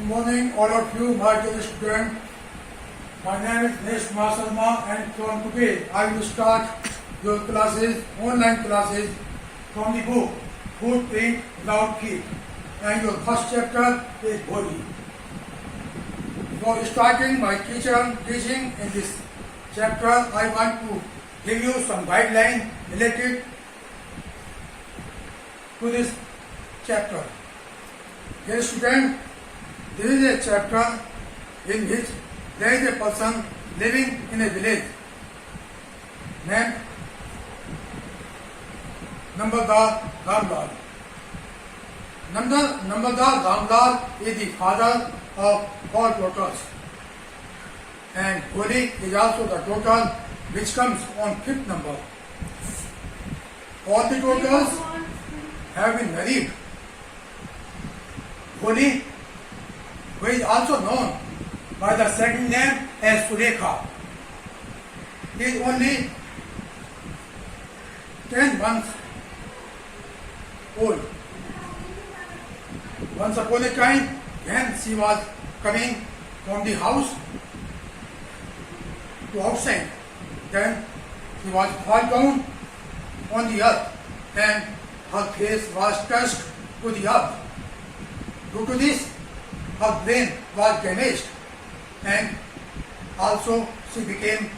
Good morning, all of you, my dear students. My name is Nesh Masalma, and from today I will start your classes, online classes, from the book Footprint Without Feet. And your first chapter is body. Before starting my teaching in this chapter, I want to give you some guidelines related to this chapter. Dear student, this is a chapter in which there is a person living in a village named Nambardar Ramlal. Nambardar Ramlal is the father of 4 daughters, and Holi is also the daughter which comes on 5th number. All the daughters have been married. Holi, who is also known by the second name as Sulekha, is only 10 months old. Once upon a time, when she was coming from the house to outside, then she was fall down on the earth and her face was touched to the earth. Due to this, her brain was damaged and also she became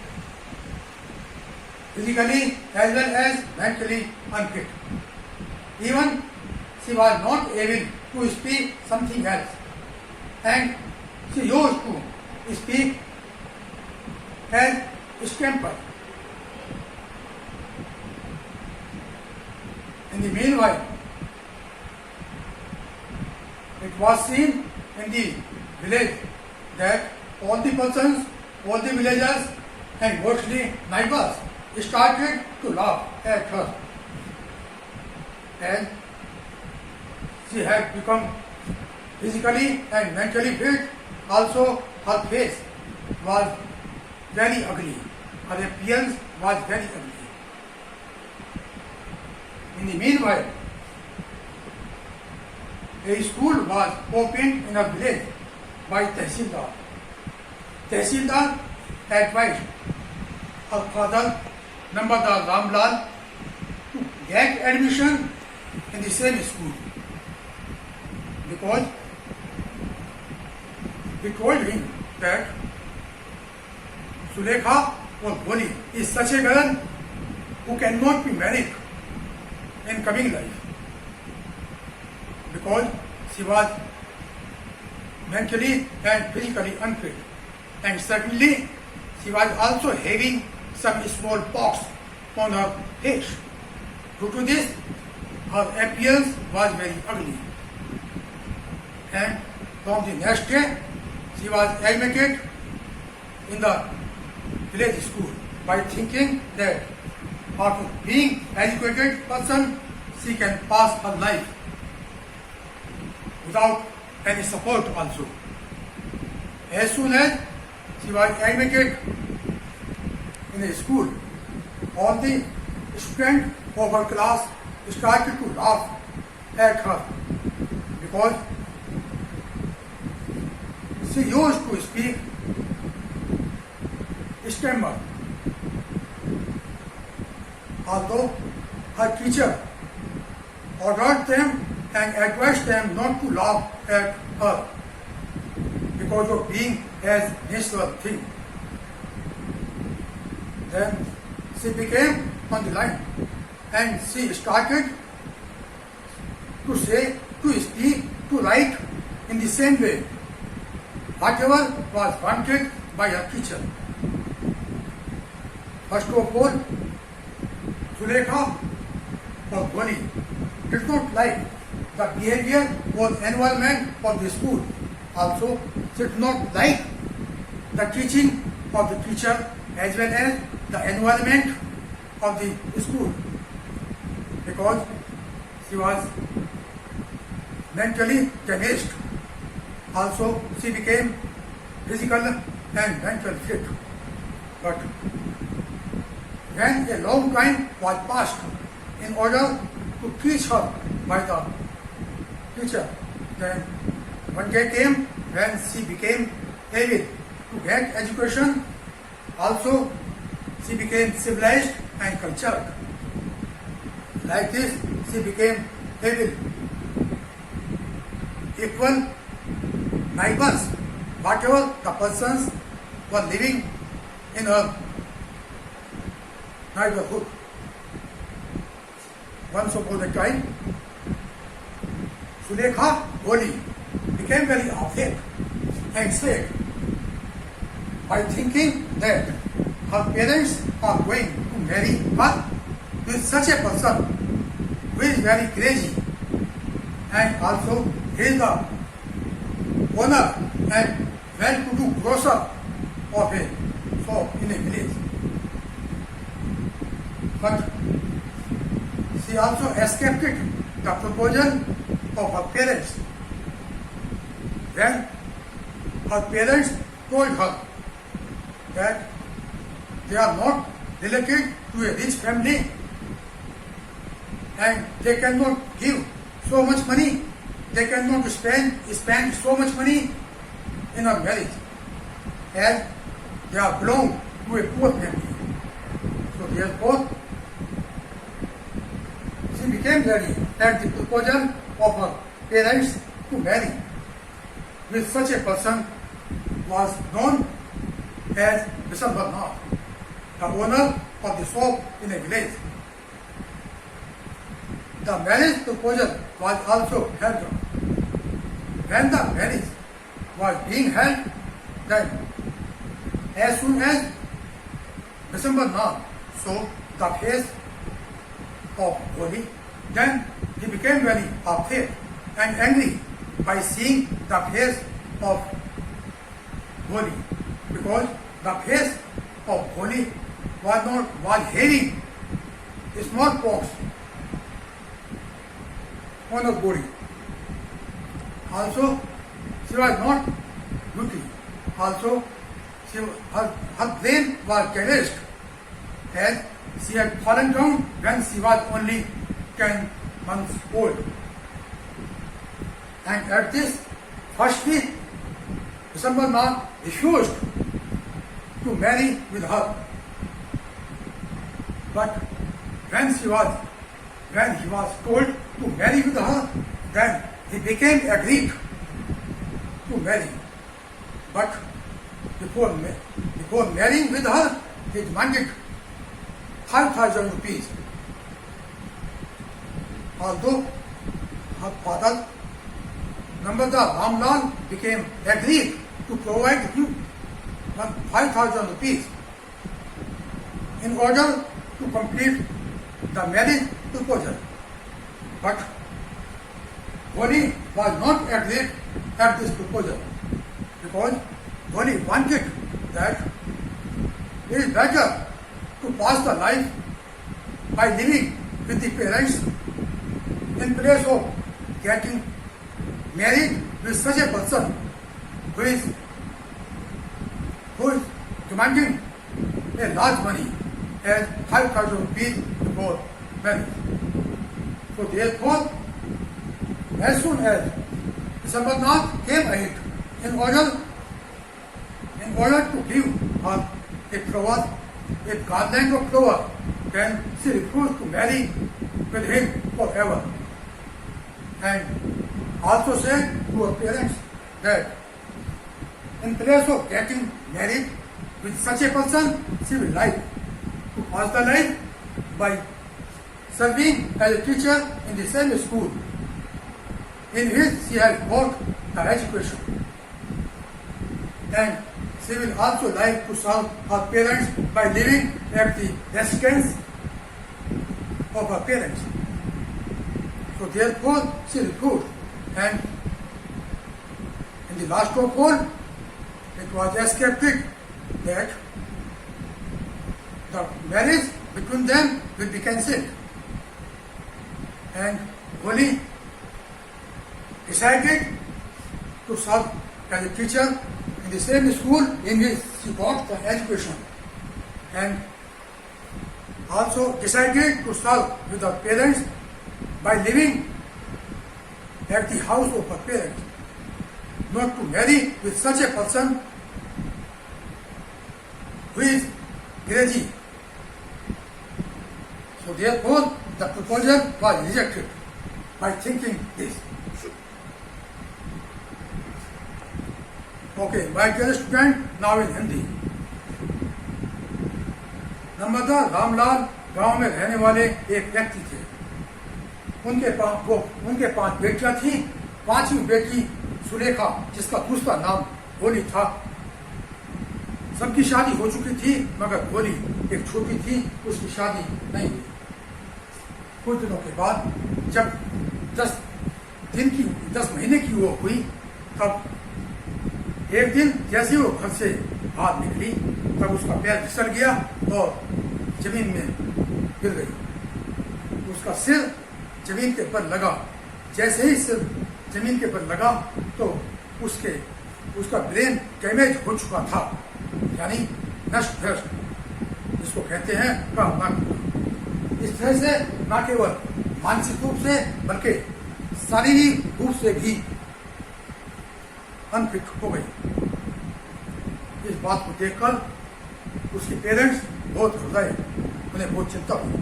physically as well as mentally unfit. Even she was not able to speak something else, and she used to speak as stammer. In the meanwhile, it was seen in the village that all the persons, all the villagers and mostly neighbors started to laugh at her. And she had become physically and mentally fit. Also, her face was very ugly. Her appearance was very ugly. In the meanwhile, a school was opened in a village by Tehsildar. Tehsildar advised her father, Nambardar Ramlal, to get admission in the same school, because he told him that Sulekha or Holi is such a girl who cannot be married in coming life, because she was mentally and physically unfit, and certainly she was also having some small pox on her face. Due to this, her appearance was very ugly, and from the next day she was admitted in the village school by thinking that after being educated person, she can pass her life without any support also. As soon as she was admitted in a school, all the students of her class started to laugh at her, because she used to speak stammer. Although her teacher ordered them and advised them not to laugh at her because of being as natural thing. Then she became on the line and she started to say, to speak, to write in the same way, whatever was wanted by her teacher. First of all, Sulekha or Holi did not like the behavior or environment of the school. Also, she did not like the teaching of the teacher as well as the environment of the school, because she was mentally damaged. Also, she became physical and mental fit. But when a long time was passed in order to teach her by the teacher, then one day came when she became able to get education. Also, she became civilized and cultured. Like this, she became able equal neighbors, whatever the persons were living in her neighborhood. Once upon a time, Sulekha Goli became very afraid and said, by thinking that her parents are going to marry her with such a person who is very crazy, and also he is the owner and well-to-do grocer of a shop in a village. But she also escaped the proposal of her parents. Then her parents told her that they are not related to a rich family and they cannot give so much money, they cannot spend so much money in a marriage as they are belong to a poor family. So therefore, she became ready at the proposal of her parents to marry with such a person was known as Bisambharnath, the owner of the shop in a village. The marriage proposal was also held. When the marriage was being held, then as soon as Bisambharnath saw the face of Goli, then he became very afraid and angry by seeing the face of Goli, because the face of Goli was having a smallpox on her body. Also, she was not beauty. Also, her brain was calloused, as she had fallen down when she was only 10 months old. And at this, firstly, Bisambharnath refused to marry with her. But when he was told to marry with her, then he became agreed to marry. But before marrying with her, he demanded 5,000 rupees. Although her father, Nambadar Ramlal, became agreed to provide him 5,000 rupees in order to complete the marriage proposal. But Goli was not agreed at this proposal, because Goli wanted that it is better to pass the life by living with the parents in place of getting married with such a person who is demanding a large money as 5,000 rupees for marriage. So therefore, as soon as Bisambharnath came ahead in order to give her a flower, a garland of flower, then she refused to marry with him forever. And also said to her parents that in place of getting married with such a person, she will like to pass the life by serving as a teacher in the same school in which she has got the education. And she will also like to serve her parents by living at the residence of her parents. So therefore, she refused. And in the last of all, it was accepted that the marriage between them will be cancelled. And Goli decided to serve as a teacher in the same school in which she got the education, and also decided to serve with her parents by living at the house of her parents. not to marry with such a person who is crazy. So therefore, the proposal was rejected by thinking this. Okay, my dear student, now in Hindi. नंबरदार रामलाल गांव में रहने वाले एक व्यक्ति थे। उनके 5 बेटियां थी। 5वीं बेटी सुलेखा, जिसका दूसरा नाम भोली था, सबकी शादी हो चुकी थी, मगर भोली एक छोटी थी, उसकी शादी नहीं हुई। कुछ दिनों के बाद जब 10 महीने की वो हुई, तब एक दिन जैसे वो घर से बाहर निकली, तब उसका पैर फिसल गया और जमीन में गिर गई। उसका सिर जमीन के ऊपर लगा। जैसे ही सिर जमीन के ऊपर लगा तो उसका ब्रेन डैमेज हो चुका था, यानी नष्ट भ्रष्ट, जिसको कहते हैं कामना। इस तरह से न केवल मानसिक रूप से बल्कि शारीरिक रूप से भी अनफिट हो गई। इस बात को देखकर उसके पेरेंट्स बहुत घबराए, उन्हें बहुत चिंता हुई।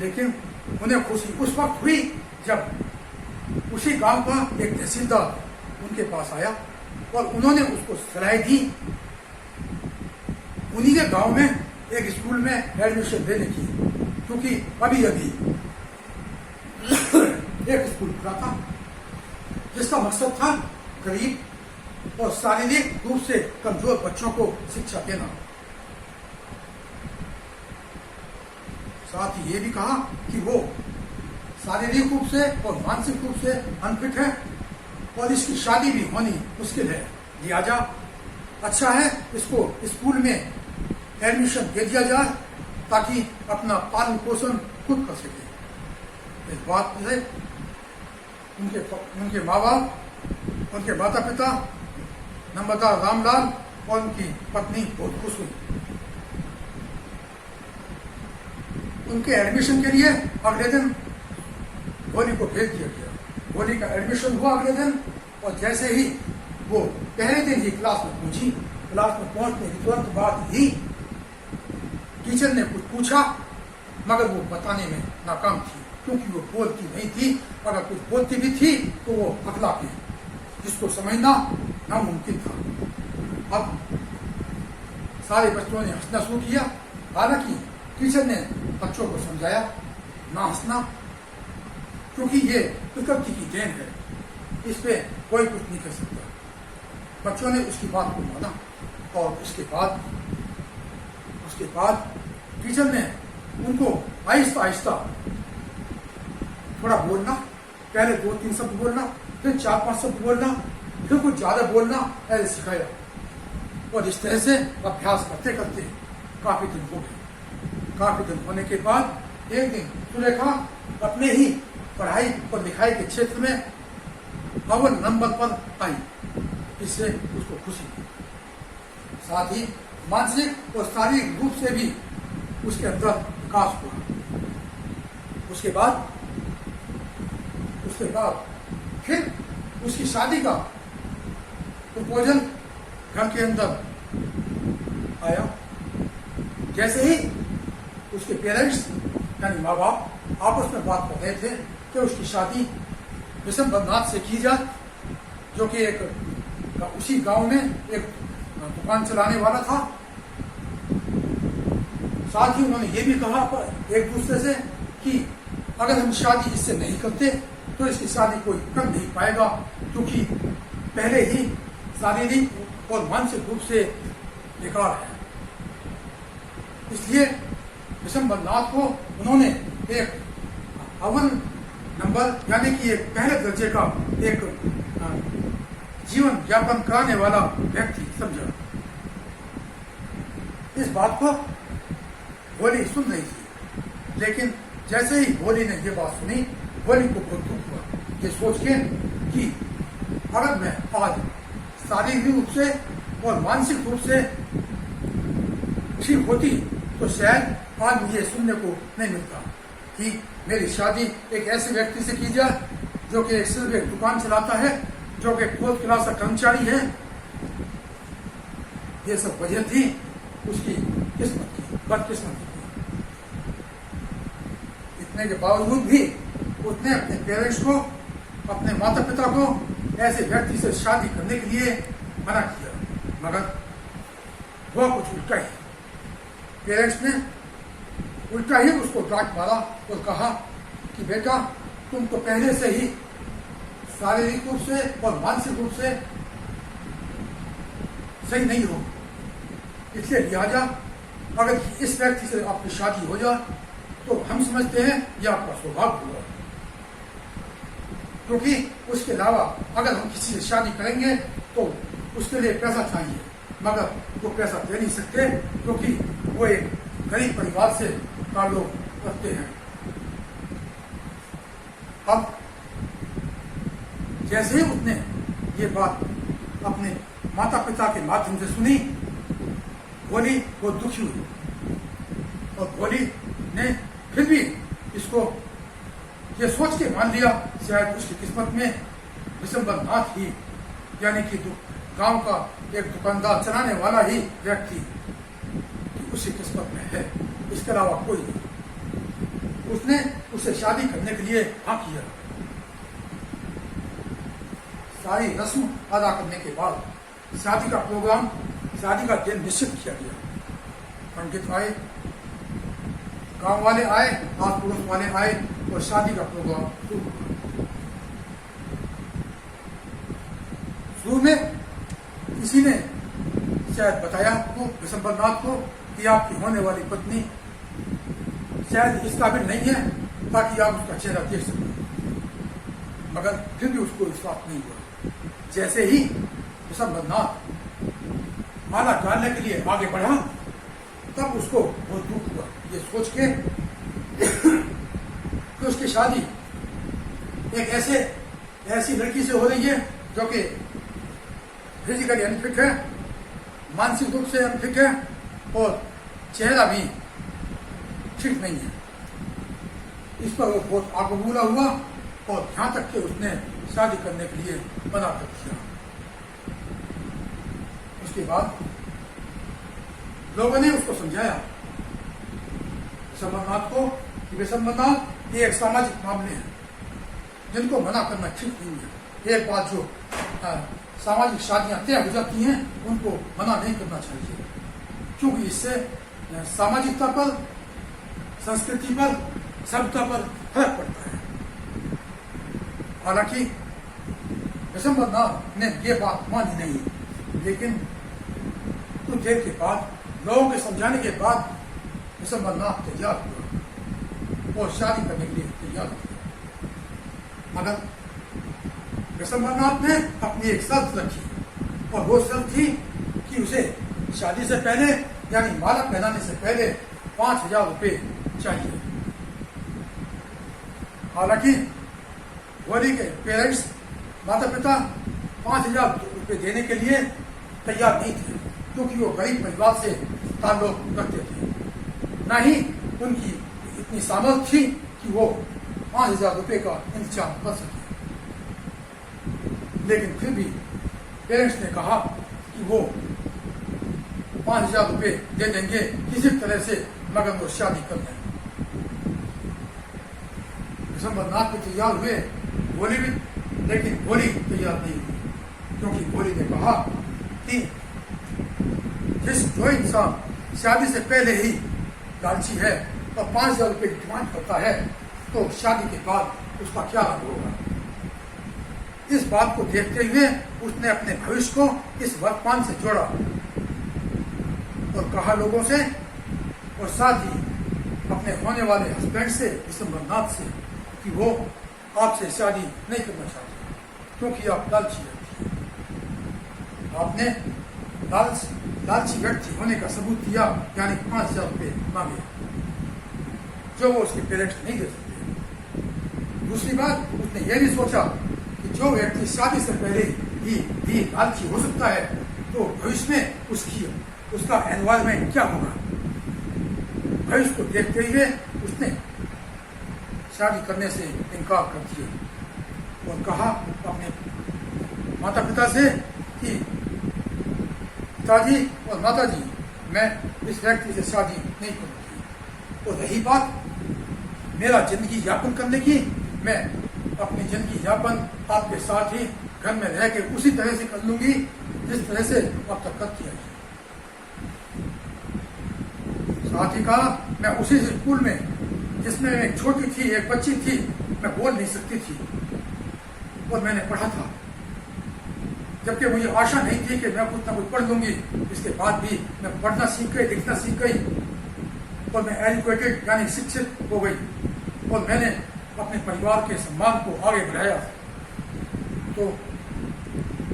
लेकिन उन्हें खुशी उस वक्त हुई जब उसी गांव का एक तहसीलदार उनके पास आया और उन्होंने उसको सलाह दी उन्हीं के गांव में एक स्कूल में एडमिशन लेने की, क्योंकि अभी एक स्कूल खुला था जिसका मकसद था गरीब और शारीरिक रूप से कमजोर बच्चों को शिक्षा देना। साथ ही ये भी कहा कि वो शारीरिक रूप से और मानसिक रूप से अनफिट है और इसकी शादी भी होनी मुश्किल है, लिहाजा अच्छा है इसको स्कूल में एडमिशन दे दिया जाए ताकि अपना पालन पोषण खुद कर सके। इस बात से उनके माँ बाप, उनके माता पिता, नंबरदार रामलाल और उनकी पत्नी बहुत खुश हुई। उनके एडमिशन के लिए अगले दिन भोली को भेज दिया गया। भोली का एडमिशन हुआ अगले दिन, और जैसे ही वो पहले दिन ही क्लास में पहुंची, क्लास में पहुंचने के तुरंत बाद ही टीचर ने कुछ पूछा, मगर वो बताने में नाकाम थी, क्योंकि वो बोलती नहीं थी। अगर कुछ बोलती भी थी तो वो अगला थी, जिसको समझना नामुमकिन था। अब सारे बच्चों ने हंसना शुरू किया। हालांकि टीचर ने बच्चों को समझाया ना हंसना, क्योंकि ये प्रकृति की देन है, इस पे कोई कुछ नहीं कर सकता। बच्चों ने उसकी बात को माना और उसके बाद टीचर ने उनको आहिस्ता आहिस्ता थोड़ा बोलना, पहले 2-3 शब्द बोलना, फिर 4-5 शब्द बोलना, फिर कुछ ज्यादा बोलना, ऐसे सिखाया। और इस तरह से अभ्यास करते करते काफी दिन हो गए। काफी दिन होने के बाद एक दिन सुलेखा अपने ही पढ़ाई और लिखाई के क्षेत्र में अव्वल नंबर पर आई। इससे उसको खुशी हुई। साथ ही मानसिक और शारीरिक रूप से भी उसके अंदर विकास हुआ। उसके बाद फिर उसकी शादी का प्रपोजल घर के अंदर आया। जैसे ही उसके पेरेंट्स यानी माँ बाप आपस में बात कर रहे थे कि उसकी शादी विशंबरनाथ से की जाए, जो कि एक उसी गांव में एक दुकान चलाने वाला था। साथ ही उन्होंने ये भी कहा एक दूसरे से कि अगर हम शादी इससे नहीं करते तो इसकी शादी कोई कर नहीं पाएगा, क्योंकि पहले ही शारीरिक और मानसिक रूप से बेकार है। इसलिए विशंबरनाथ को उन्होंने एक अव्वल नंबर यानी कि एक पहले दर्जे का एक जीवन यापन कराने वाला व्यक्ति समझा। इस बात को भोली सुन रही थी, लेकिन जैसे ही भोली ने ये बात सुनी, भोली को बहुत दुख हुआ ये सोच के कि अगर मैं आज शारीरिक रूप से और मानसिक रूप से ठीक होती तो शायद आज मुझे सुनने को नहीं मिलता कि मेरी शादी एक ऐसे व्यक्ति से की जाए जो कि सिर्फ एक दुकान चलाता है जो कि 4th क्लास का कर्मचारी है। ये सब वजह थी उसकी किस्मत की, बदकिस्मती की। इतने के बावजूद भी उसने अपने पेरेंट्स को, अपने माता पिता को ऐसे व्यक्ति से शादी करने के लिए मना किया, मगर वह कुछ उल्टा ही, पेरेंट्स ने उल्टा ही उसको डांट मारा और कहा कि बेटा तुम तो पहले से ही शारीरिक रूप से और मानसिक रूप से सही नहीं हो, इसलिए लिहाजा अगर इस व्यक्ति से आपकी शादी हो जाए तो हम समझते हैं यह आपका सौभाग्य होगा, क्योंकि उसके अलावा अगर हम किसी से शादी करेंगे तो उसके लिए पैसा चाहिए, मगर वो पैसा दे नहीं सकते क्योंकि वो एक गरीब परिवार से ताल्लुक रखते हैं। अब जैसे ही उसने ये बात अपने माता पिता के माध्यम से सुनी, भोली वो दुखी हुई और भोली ने फिर भी इसको ये सोच के मान लिया शायद उसकी किस्मत में विशंबर नाथ ही, यानी कि गांव का एक दुकानदार चलाने वाला ही व्यक्ति उसकी किस्मत में है, इसके अलावा कोई नहीं। उसने उसे शादी करने के लिए हाँ किया। सारी रस्म अदा करने के बाद शादी का प्रोग्राम, शादी का दिन निश्चित किया गया। पंडित आए, गांव वाले आए, आस पड़ोस वाले आए और शादी का प्रोग्राम शुरू हुआ। शुरू में किसी ने शायद बताया आपको, विशंबर नाथ को, कि आपकी होने वाली पत्नी शायद इस काबिल नहीं है ताकि आप उसका चेहरा देख सकें, मगर फिर भी उसको विश्वास नहीं हुआ। जैसे ही विशंबर नाथ माला डालने के लिए आगे बढ़ा तब उसको बहुत दुख हुआ, ये सोच के कि उसकी शादी एक ऐसी लड़की से हो रही है जो कि फिजिकली अनफिट है, मानसिक रूप से अनफिट है और चेहरा भी ठीक नहीं है। इस पर वो बहुत आगबूला हुआ और यहां तक कि उसने शादी करने के लिए मना कर दिया। उसके बाद लोगों ने उसको समझाया विशंबर नाथ को कि विशंबर नाथ ये एक सामाजिक मामले हैं जिनको मना करना ठीक नहीं है। एक बात जो सामाजिक शादियां तय हो जाती हैं उनको मना नहीं करना चाहिए, क्योंकि इससे सामाजिकता पर, संस्कृति पर, सभ्यता पर फर्क पड़ता है। हालांकि विशंबर नाथ ने ये बात मानी नहीं, लेकिन कुछ देर के बाद, लोगों के समझाने के बाद विशंबर नाथ तैयार हुआ और शादी करने के लिए तैयार हुआ। मगर विशंबर नाथ ने अपनी एक शर्त रखी और वो शर्त थी कि उसे शादी से पहले, यानी माला पहनाने से पहले 5,000 रुपये चाहिए। हालांकि भोली के पेरेंट्स, माता पिता 5,000 रुपये देने के लिए तैयार नहीं थे, क्योंकि वो गरीब परिवार से ताल्लुक रखते थे, न ही उनकी इतनी सामर्थ्य थी कि वो 5,000 रुपये का इंतजाम कर सके। लेकिन फिर भी पेरेंट्स ने कहा कि वो 5,000 रुपये दे देंगे किसी तरह से, मगर वो शादी कर दें। विशंबर नाथ भी तैयार हुए, भोली भी, लेकिन भोली तैयार नहीं हुई, क्योंकि भोली ने कहा कि जो इंसान शादी से पहले ही लालची है और 5,000 रुपये की डिमांड करता है तो शादी के बाद उसका क्या लाभ होगा। इस बात को देखते हुए उसने अपने भविष्य को इस वर्तमान से जोड़ा और कहा लोगों से, और साथ ही अपने होने वाले हस्बैंड से, विशंबर नाथ से, कि वो आपसे शादी नहीं करना चाहते क्योंकि आप लालची व्यक्ति हैं। आपने लालची व्यक्ति होने का सबूत दिया, यानी 5,000 रुपये मांगे, जो वो उसके पेरेंट्स नहीं दे सकते। दूसरी बात, उसने यह भी सोचा कि जो व्यक्ति शादी से पहले ही लालची हो सकता है तो भविष्य में उसका एनवायरमेंट क्या होगा। भविष्य को देखते हुए उसने शादी करने से इनकार कर दिया और कहा अपने माता पिता से कि पिताजी और माता जी, मैं इस व्यक्ति से शादी नहीं करूँगी। और रही बात मेरा जिंदगी यापन करने की, मैं अपनी जिंदगी यापन आपके साथ ही घर में रह के उसी तरह से कर लूंगी जिस तरह से अब तक करती आई। साथ ही कहा, मैं उसी स्कूल में जिसमें एक छोटी थी, एक बच्ची थी, मैं बोल नहीं सकती थी और मैंने पढ़ा था, जबकि मुझे आशा नहीं थी कि मैं कुछ ना कुछ पढ़ लूंगी। इसके बाद भी मैं पढ़ना सीख गई, लिखना सीख गई और मैं एजुकेटेड यानी शिक्षित हो गई और मैंने अपने परिवार के सम्मान को आगे बढ़ाया। तो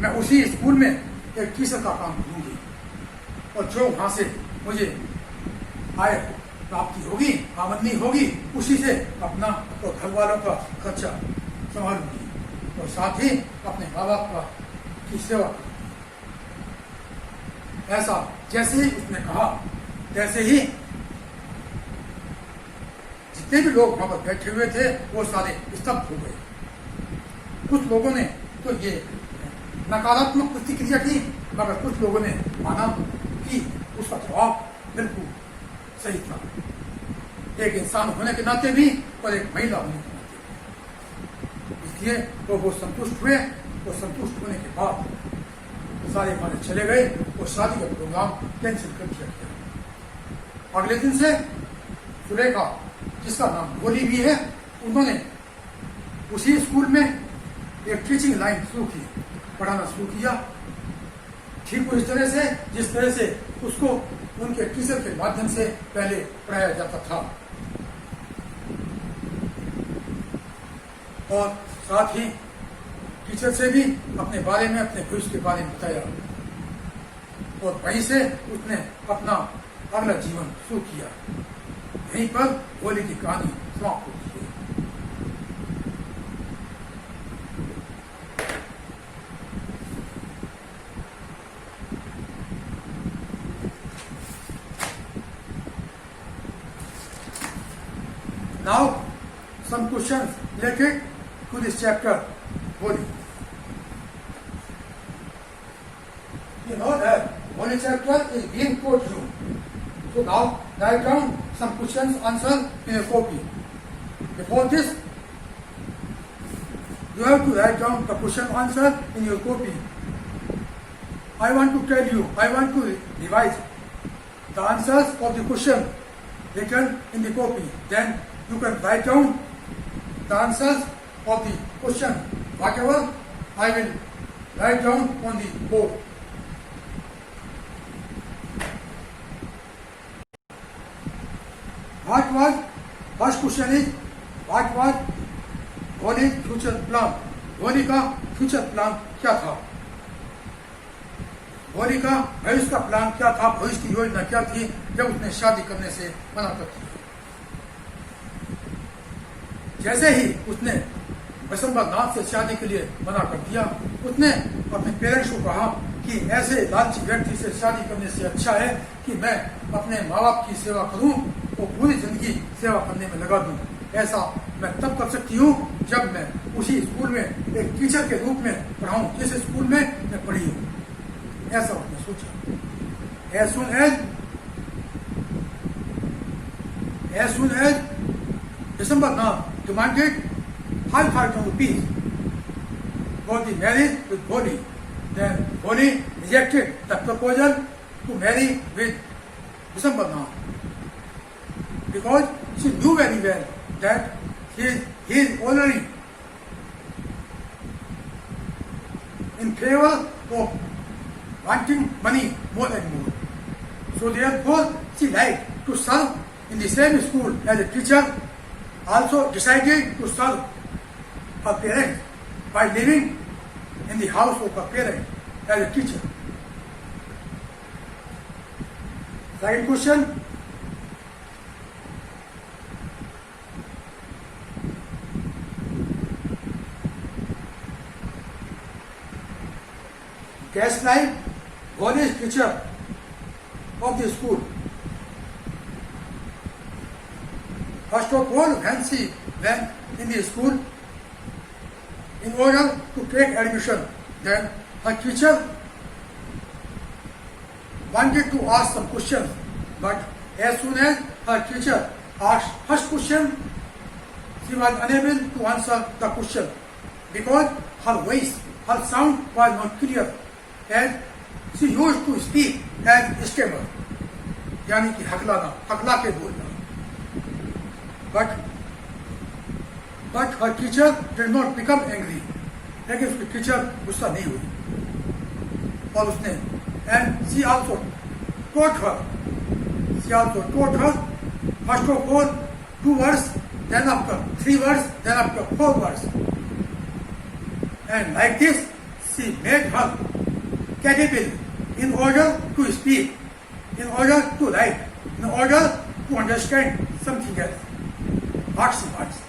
मैं उसी स्कूल में एक टीचर का काम करूंगी और जो वहां से मुझे आय प्राप्ति होगी, आमदनी होगी, उसी से अपना और घर वालों का खर्चा संभालूंगी और साथ ही अपने माँ बाप की सेवा करूंगी। ऐसा जैसे ही उसने कहा, तैसे ही जितने भी लोग वहां पर बैठे हुए थे वो सारे स्तब्ध हो गए। कुछ लोगों ने तो ये नकारात्मक प्रतिक्रिया की, मगर कुछ लोगों ने माना कि उसका जवाब बिल्कुल सही था, एक इंसान होने के नाते भी और एक महिला होने के नाते भी। इसलिए तो वो संतुष्ट हुए और संतुष्ट होने के बाद सारे खाने चले गए और शादी का प्रोग्राम कैंसिल कर दिया गया। अगले दिन से सुलेखा, जिसका नाम भोली भी है, उन्होंने उसी स्कूल में एक टीचिंग लाइन शुरू की, पढ़ाना शुरू किया, ठीक उस तरह से जिस तरह से उसको उनके टीचर के माध्यम से पहले पढ़ाया जाता था। और साथ ही टीचर से भी अपने बारे में, अपने भविष्य के बारे में बताया और वहीं से उसने अपना अगला जीवन शुरू किया। यहीं पर भोली की कहानी समाप्त होती है। Now, some questions related to this chapter, Holi. You know that Holi chapter is being taught you. So now, write down some questions, answer in a copy. Before this, you have to write down the question answer in your copy. I want to tell you, I want to revise the answers of the question written in the copy. Then you can write down the answers of the question, whatever I will write down on the board. First question is, what was Holi's future plan? Holi का future plan क्या था? होली का भविष्य का plan क्या था? भविष्य की योजना क्या थी जब उसने शादी करने से मना कर दिया? जैसे ही उसने विशंबर नाथ से शादी के लिए मना कर दिया, उसने अपने पेरेंट्स को कहा कि ऐसे लालची व्यक्ति से शादी करने से अच्छा है कि मैं अपने माँ बाप की सेवा करूं और पूरी जिंदगी सेवा करने में लगा दूं। ऐसा मैं तब कर सकती हूँ जब मैं उसी स्कूल में एक टीचर के रूप में पढ़ाऊं जिस स्कूल में मैं पढ़ी हूँ। ऐसा उसने सोचा। As soon as December now demanded 5,000 rupees for the marriage with Holi. Then Holi rejected the proposal to marry with December now because she knew very well that he is already in favor of wanting money more and more. So therefore she liked to serve in the same school as a teacher, also decided to serve her parents by living in the house of her parents as a teacher. Second question. Gaslight Holi's teacher of the school. First of all, when she went in the school, in order to take admission, Then her teacher wanted to ask some questions, but as soon as her teacher asked first question, she was unable to answer the question because her voice, her sound was not clear, and she used to speak as stammer, यानी कि हकला के बोलना. But her teacher did not become angry. लेकिन उसकी teacher गुस्सा नहीं हुई और उसने and she also taught her first of all 2 words, then after 3 words, then after 4 words, and like this she made her capable in order to speak, in order to write, in order to understand something else, what she wants.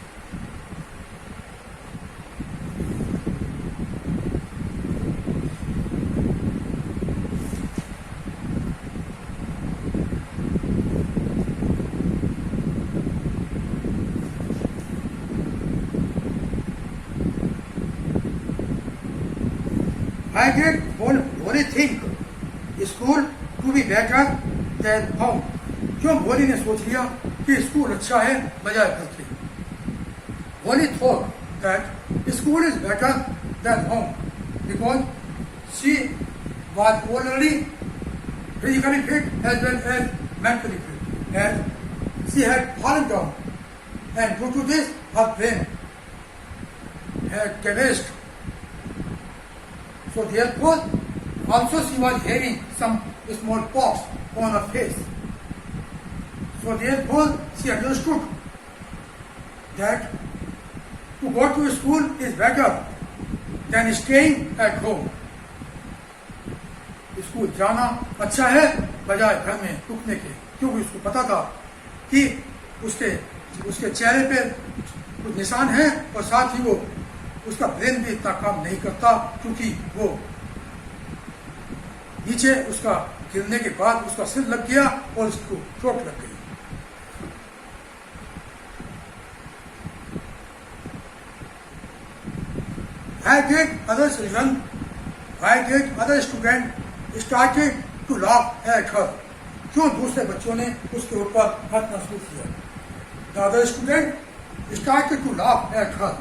I did only think school to be better than home. क्यों भोली ने सोच लिया कि school अच्छा है बजाय घर के. Bholi thought that school is better than home because she was already physically fit as well as mentally fit, and she had fallen down, and due to this her brain had collapsed. So therefore, also she was having some small pox on her face. So therefore, she understood that to go to school is better than staying at home. School जाना अच्छा है बजाय घर में रुकने के, क्योंकि उसको पता था कि उसके चेहरे पे कुछ निशान है और साथ ही वो उसका ब्रेन भी इतना काम नहीं करता, क्योंकि वो नीचे उसका गिरने के बाद उसका सिर लग गया और उसको चोट लग गई. Why did other students started to laugh at her? क्यों दूसरे बच्चों ने उसके ऊपर हंसना शुरू किया? The other student started to laugh at her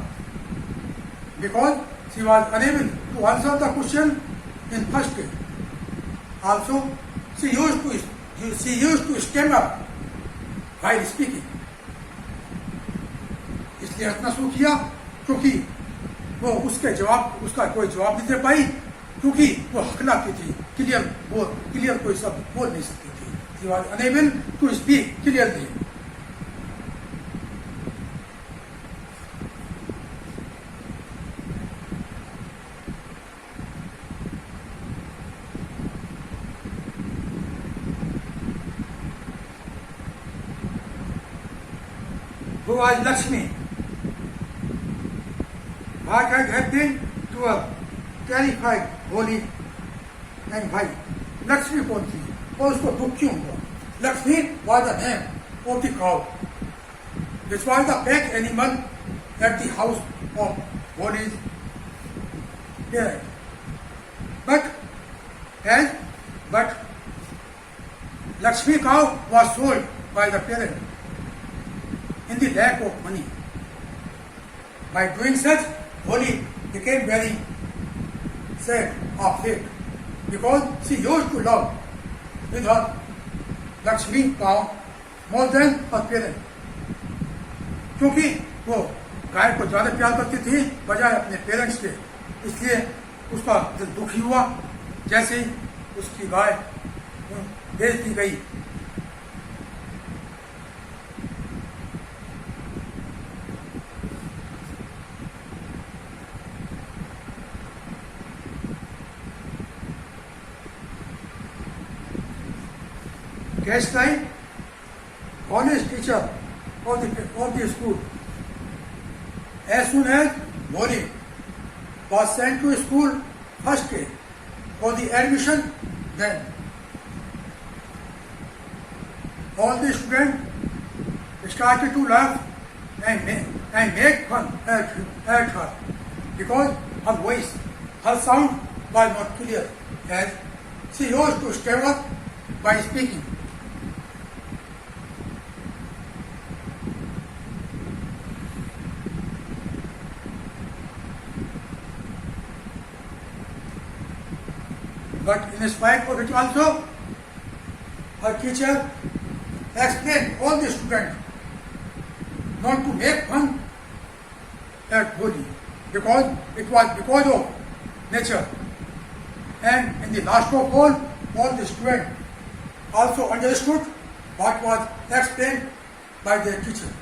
because she was unable to answer the question in first grade. Also, she used to stammer while speaking. इसलिए हंसना शुरू किया क्योंकि वो उसका कोई जवाब नहीं दे पाई, क्योंकि वो हकलाती थी, क्लियर कोई शब्द बोल नहीं सकती थी. She was unable to speak clearly. Who was Lakshmi? What had happened to a terrified Bholi and Bhai? Lakshmi कौन थी और उसको दुख क्यों हुआ? Lakshmi was the name of the cow, which was the pet animal at the house of Bholi's parents. But Lakshmi cow was sold by the parent in the lack of money. By doing such, Bholi became very sad of fate because she used to love with her Lakshmi cow more than her parent. क्योंकि वो गाय को ज्यादा प्यार करती थी बजाय अपने parents के, इसलिए उसका दिल दुखी हुआ जैसे ही उसकी गाय बेच दी गई. Guest line, honest teacher of the school. As soon as Bholi was sent to school first day for the admission, then all the students started to laugh and make fun at her because her voice, her sound was not clear as she used to stammer by speaking. But in spite of it also, her teacher explained all the students not to make fun at Holi because it was because of nature. And in the last of all the students also understood what was explained by their teacher.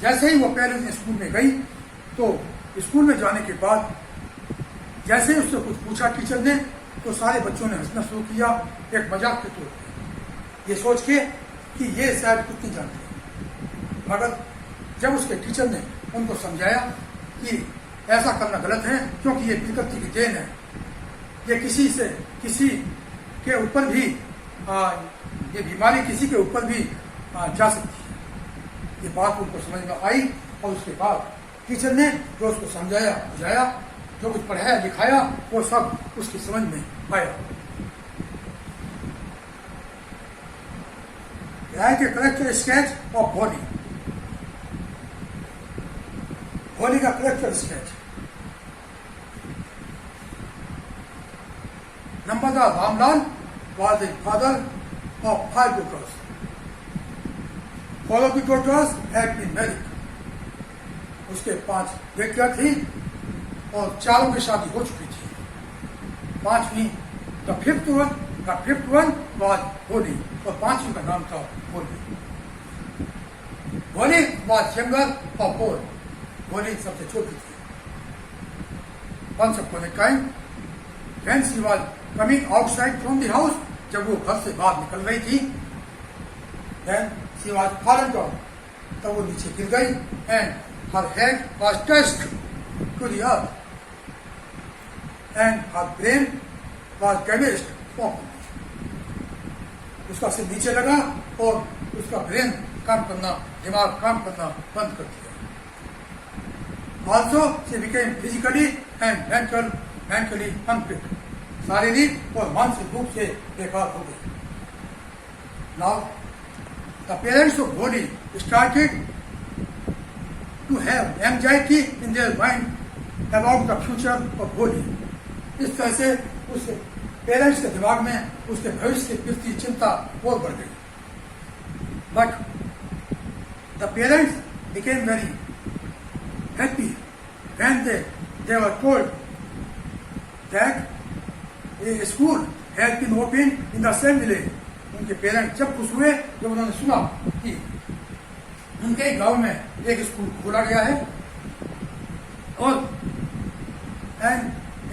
जैसे ही वो पहले दिन school में गई तो school में जाने के बाद जैसे ही उससे कुछ पूछा टीचर ने तो सारे बच्चों ने हंसना शुरू किया एक मजाक के तौर पर ये सोच के कि ये शायद कुछ नहीं जानते, मगर जब उसके टीचर ने उनको समझाया कि ऐसा करना गलत है क्योंकि ये प्रकृति की देन है, ये किसी के ऊपर भी ये बीमारी किसी के ऊपर भी जा सकती है। ये बात उनको समझ में आई और उसके बाद टीचर ने जो उसको समझाया बुझाया, जो कुछ पढ़ाया लिखाया वो सब उसकी समझ में आया। Write a character sketch of Holi. Holi का character sketch. Nambadar Ramlal was the father of 5 daughters. 4 of the daughters had been married. उसके 5 बेटियां थी और 4 की शादी हो चुकी थी। 5वीं the fifth one was Holi और 5वीं का नाम था Holi. Holi was younger of 4. Holi सबसे छोटी थी। Once upon a time, when she was coming outside from the house, जब वो घर से बाहर निकल रही थी, then she was fallen down. तब वो नीचे गिर गई and her head was touched to the earth and her brain was damaged properly. उसका सिर नीचे लगा और उसका ब्रेन काम करना, दिमाग काम करना बंद कर दिया। Also, she became physically and mentally unfit. शारीरिक और मानसिक रूप से बेकार हो गई। Now, the parents of Holi started to have anxiety in their mind about the future of Holi. इस तरह से उस पेरेंट्स के दिमाग में उसके भविष्य के प्रति चिंता और बढ़ गई। But the parents became very happy when they were told that a school has been opened in the same village. उनके पेरेंट्स जब खुश हुए जब उन्होंने सुना कि उनके गांव में एक स्कूल खोला गया है और and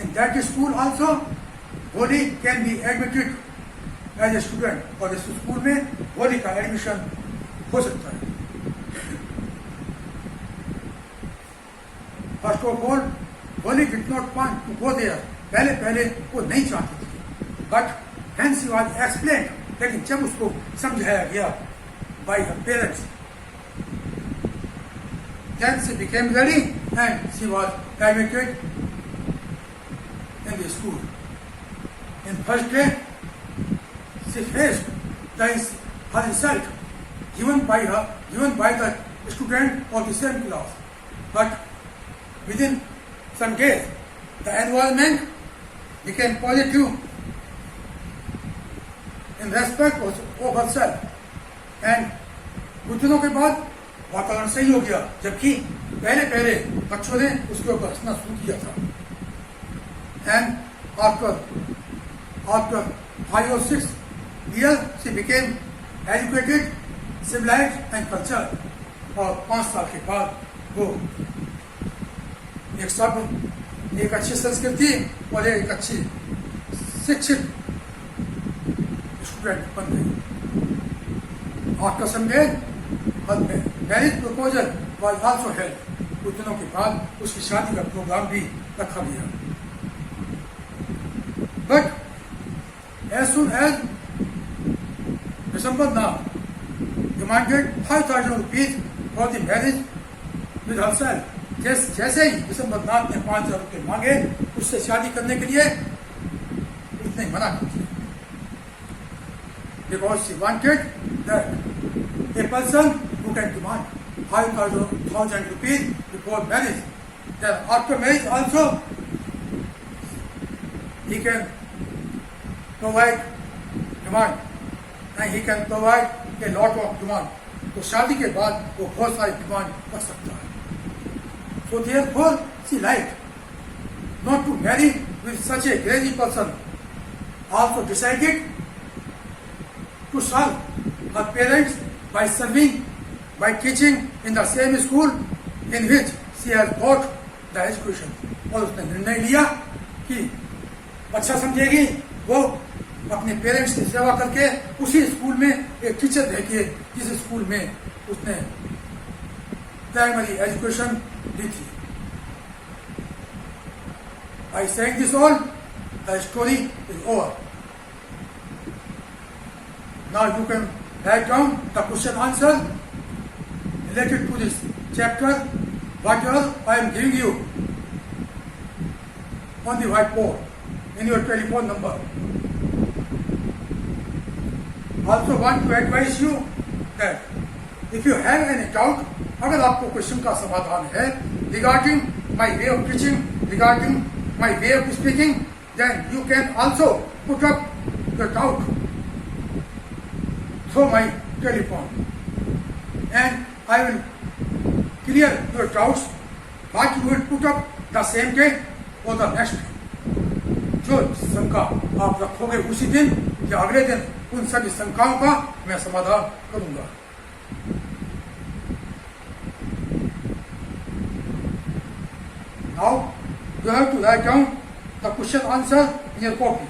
in that school also Holi can be admitted as a student और इस स्कूल में होली का एडमिशन हो सकता है। First of all, Holi did not want to go there. पहले वो नहीं चाहती थी, but when she was explained, लेकिन जब उसको समझाया गया by her parents, then she became ready and she was admitted in the school. In first day, she faced her result given by the student of the same class, but within some days, the environment became positive in respect of herself and कुछ दिनों के बाद वातावरण सही हो गया, जबकि पहले बच्चों ने उसके ऊपर हंसना शुरू किया था। And after 5 or 6 years, she became educated, civilized and cultured. और 5 साल के बाद वो एक अच्छी संस्कृति और एक अच्छी शिक्षित स्टूडेंट बन गई। After some days, her marriage proposal was also held. कुछ दिनों के बाद उसकी शादी का प्रोग्राम भी रखा गया। But as soon as December Nath demanded 5,000 rupees for the marriage with herself, जैसे ही दिसंबर नाथ ने 5,000 रुपये मांगे उससे शादी करने के लिए उसने मना कर दिया, because she wanted that a person who can demand 5,000 rupees before marriage, then after marriage also he can provide demand and he can provide a lot of demand. तो शादी के बाद वो बहुत सारी डिमांड कर सकता है. So therefore she liked not to marry with such a crazy person. Also decided to serve her parents by serving, by teaching in the same school in which she has got the education. और उसने निर्णय लिया कि अच्छा समझेगी वो अपने parents की सेवा करके उसी स्कूल में एक टीचर रह जिस स्कूल में उसने प्राइमरी एजुकेशन ली थी. I saying this all, the story is over. Now you can write down the question answer related to this chapter, whatever I am giving you on the whiteboard in your telephone number. Also want to advise you that if you have any doubt, अगर आपको question का समाधान है regarding my way of teaching, regarding my way of speaking, then you can also put up your doubt through my telephone and I will clear your doubts. What you will put up the same day or the next day. जो शंका आप रखोगे उसी दिन या अगले दिन उन सभी शंकाओं का मैं समाधान करूंगा. Now you have to write down the question answer in your copy.